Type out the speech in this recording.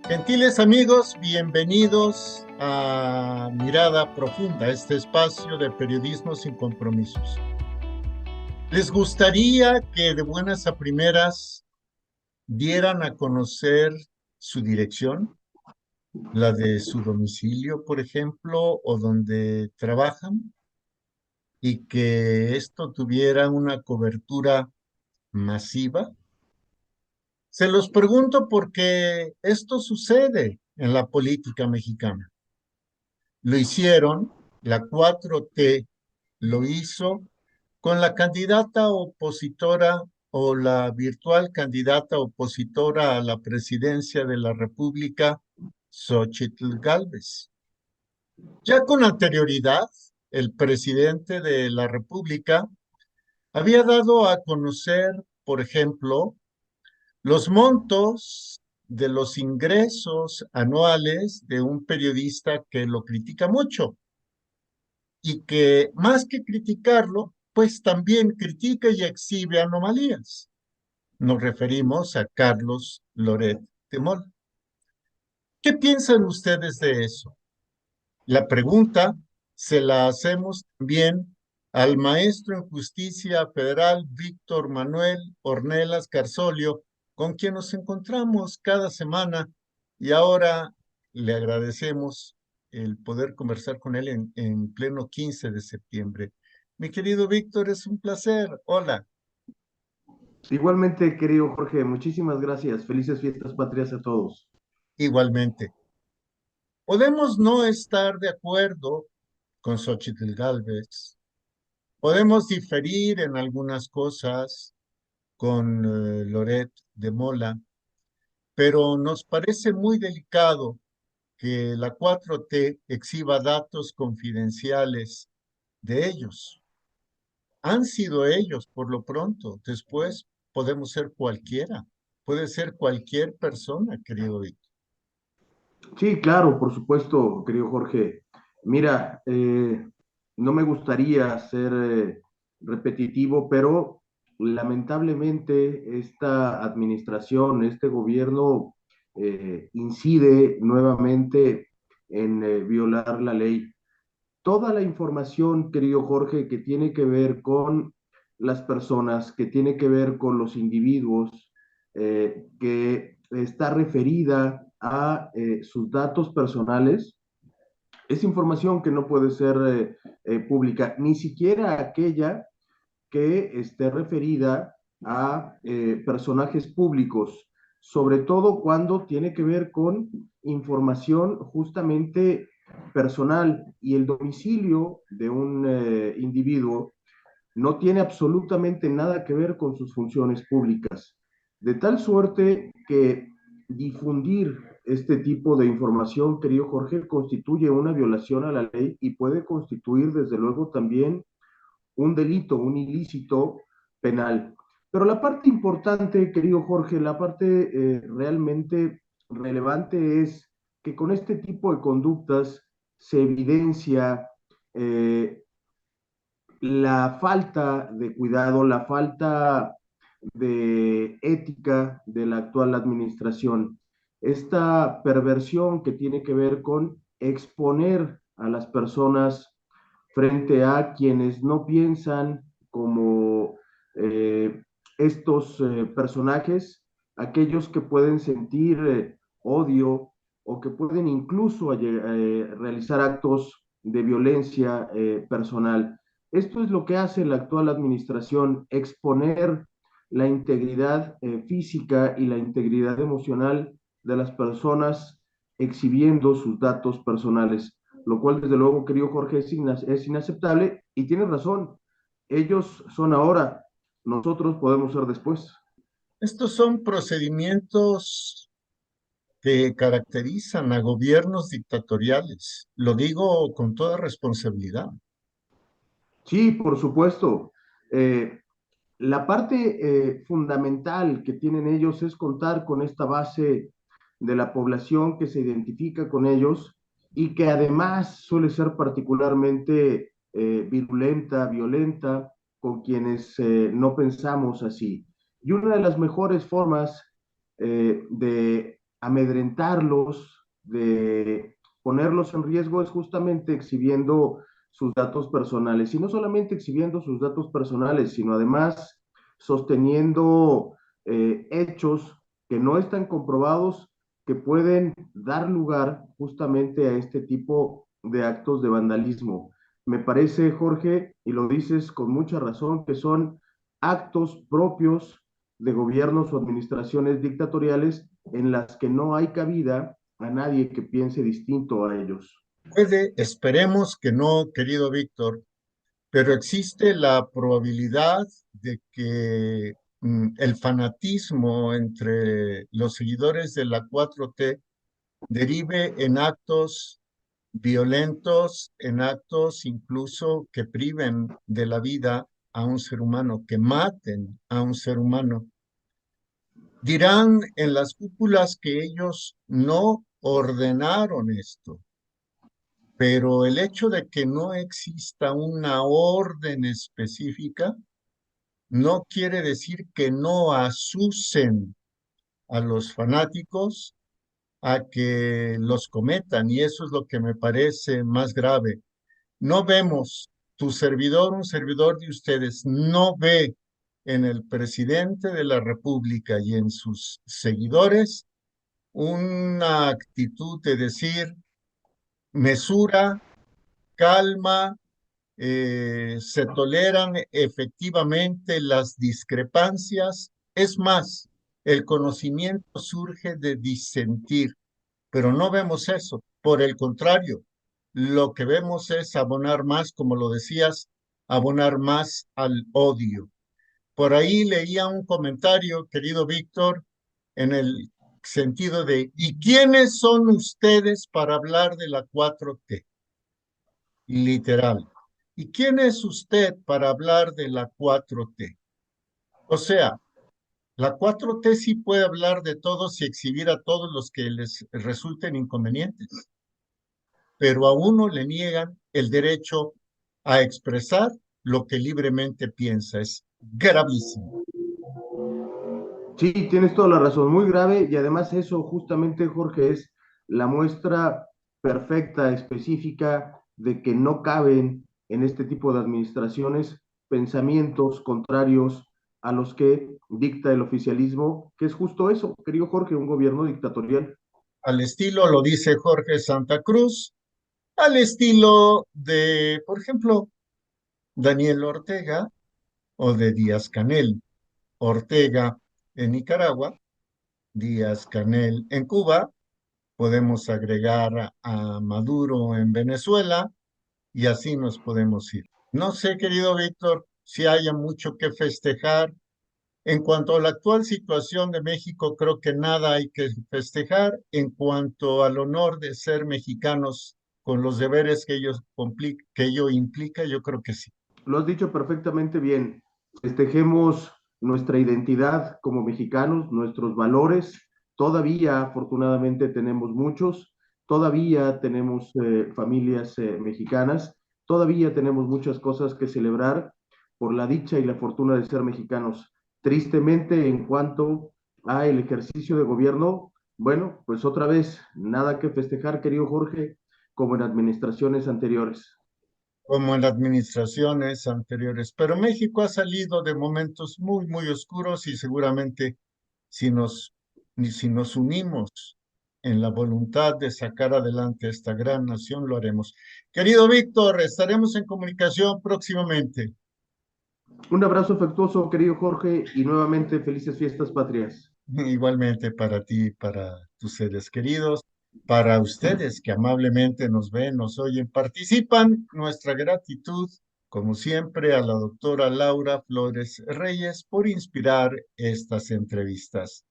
Gentiles amigos, bienvenidos a Mirada Profunda, este espacio de periodismo sin compromisos. ¿Les gustaría que de buenas a primeras dieran a conocer su dirección, la de su domicilio, por ejemplo, o donde trabajan, y que esto tuviera una cobertura masiva? Se los pregunto porque esto sucede en la política mexicana. Lo hicieron, la 4T lo hizo con la candidata opositora o la virtual candidata opositora a la presidencia de la República, Xóchitl Gálvez. Ya con anterioridad, el presidente de la República había dado a conocer, por ejemplo, los montos de los ingresos anuales de un periodista que lo critica mucho y que más que criticarlo, pues también critica y exhibe anomalías. Nos referimos a Carlos Loret de Mola. ¿Qué piensan ustedes de eso? La pregunta se la hacemos también al maestro en justicia federal Víctor Manuel Ornelas Carsolio, con quien nos encontramos cada semana y ahora le agradecemos el poder conversar con él en pleno 15 de septiembre. Mi querido Víctor, es un placer. Hola, Igualmente, querido Jorge, muchísimas gracias. Felices fiestas patrias a todos. igualmente. Podemos no estar de acuerdo con Xochitl Gálvez. Podemos diferir en algunas cosas con Loret de Mola, pero nos parece muy delicado que la 4T exhiba datos confidenciales de ellos. Han sido ellos por lo pronto, después podemos ser cualquiera, puede ser cualquier persona, querido Víctor. Sí, claro, por supuesto, querido Jorge. Mira, no me gustaría ser repetitivo, pero lamentablemente esta administración, este gobierno incide nuevamente en violar la ley. Toda la información, querido Jorge, que tiene que ver con las personas, que tiene que ver con los individuos, que está referida a sus datos personales, es información que no puede ser pública, ni siquiera aquella que esté referida a personajes públicos, sobre todo cuando tiene que ver con información justamente personal y el domicilio de un individuo no tiene absolutamente nada que ver con sus funciones públicas. De tal suerte que difundir este tipo de información, querido Jorge, constituye una violación a la ley y puede constituir desde luego también un delito, un ilícito penal. Pero la parte importante, querido Jorge, la parte realmente relevante es que con este tipo de conductas se evidencia la falta de cuidado, la falta de ética de la actual administración. Esta perversión que tiene que ver con exponer a las personas frente a quienes no piensan como estos personajes, aquellos que pueden sentir odio o que pueden incluso realizar actos de violencia personal. Esto es lo que hace la actual administración, exponer la integridad física y la integridad emocional de las personas exhibiendo sus datos personales, lo cual desde luego, querido Jorge, es inaceptable y tienes razón, ellos son ahora, nosotros podemos ser después. Estos son procedimientos que caracterizan a gobiernos dictatoriales. Lo digo con toda responsabilidad. Sí, por supuesto. Eh, la parte fundamental que tienen ellos es contar con esta base de la población que se identifica con ellos y que además suele ser particularmente virulenta, violenta, con quienes no pensamos así. Y una de las mejores formas de amedrentarlos, de ponerlos en riesgo, es justamente exhibiendo sus datos personales. Y no solamente exhibiendo sus datos personales, sino además sosteniendo hechos que no están comprobados, que pueden dar lugar justamente a este tipo de actos de vandalismo. Me parece, Jorge, y lo dices con mucha razón, que son actos propios de gobiernos o administraciones dictatoriales en las que no hay cabida a nadie que piense distinto a ellos. Puede, esperemos que no, querido Víctor, pero existe la probabilidad de que el fanatismo entre los seguidores de la 4T derive en actos violentos, en actos incluso que priven de la vida a un ser humano, que maten a un ser humano. Dirán en las cúpulas que ellos no ordenaron esto, pero el hecho de que no exista una orden específica no quiere decir que no asusen a los fanáticos a que los cometan, y eso es lo que me parece más grave. No vemos, tu servidor, un servidor de ustedes, no ve en el presidente de la República y en sus seguidores una actitud de decir mesura, calma, se toleran efectivamente las discrepancias. Es más, el conocimiento surge de disentir, pero no vemos eso. Por el contrario, lo que vemos es abonar más, como lo decías, abonar más al odio. Por ahí leía un comentario, querido Víctor, en el sentido de, ¿y quiénes son ustedes para hablar de la 4T? Literal. ¿Y quién es usted para hablar de la 4T? O sea, la 4T sí puede hablar de todos y exhibir a todos los que les resulten inconvenientes, pero a uno le niegan el derecho a expresar lo que libremente piensa. Es gravísimo. Sí, tienes toda la razón, muy grave y además eso justamente, Jorge, es la muestra perfecta, específica de que no caben en este tipo de administraciones pensamientos contrarios a los que dicta el oficialismo, que es justo eso, querido Jorge, un gobierno dictatorial. Al estilo, lo dice Jorge Santa Cruz, al estilo de, por ejemplo, Daniel Ortega o de Díaz Canel. Ortega en Nicaragua, Díaz Canel en Cuba, podemos agregar a Maduro en Venezuela y así nos podemos ir. No sé, querido Víctor, si haya mucho que festejar. En cuanto a la actual situación de México, creo que nada hay que festejar. En cuanto al honor de ser mexicanos con los deberes que ello implica, yo creo que sí. Lo has dicho perfectamente bien. Festejemos nuestra identidad como mexicanos, nuestros valores. Todavía, afortunadamente, tenemos muchos. Todavía tenemos familias mexicanas. Todavía tenemos muchas cosas que celebrar por la dicha y la fortuna de ser mexicanos. Tristemente, en cuanto a el ejercicio de gobierno, bueno, pues otra vez, nada que festejar, querido Jorge, como en administraciones anteriores. Como en administraciones anteriores. Pero México ha salido de momentos muy, muy oscuros y seguramente si nos, si nos unimos en la voluntad de sacar adelante esta gran nación, lo haremos. Querido Víctor, estaremos en comunicación próximamente. Un abrazo afectuoso, querido Jorge, y nuevamente felices fiestas patrias. Igualmente para ti, para tus seres queridos, para ustedes que amablemente nos ven, nos oyen, participan, nuestra gratitud, como siempre, a la doctora Laura Flores Reyes por inspirar estas entrevistas.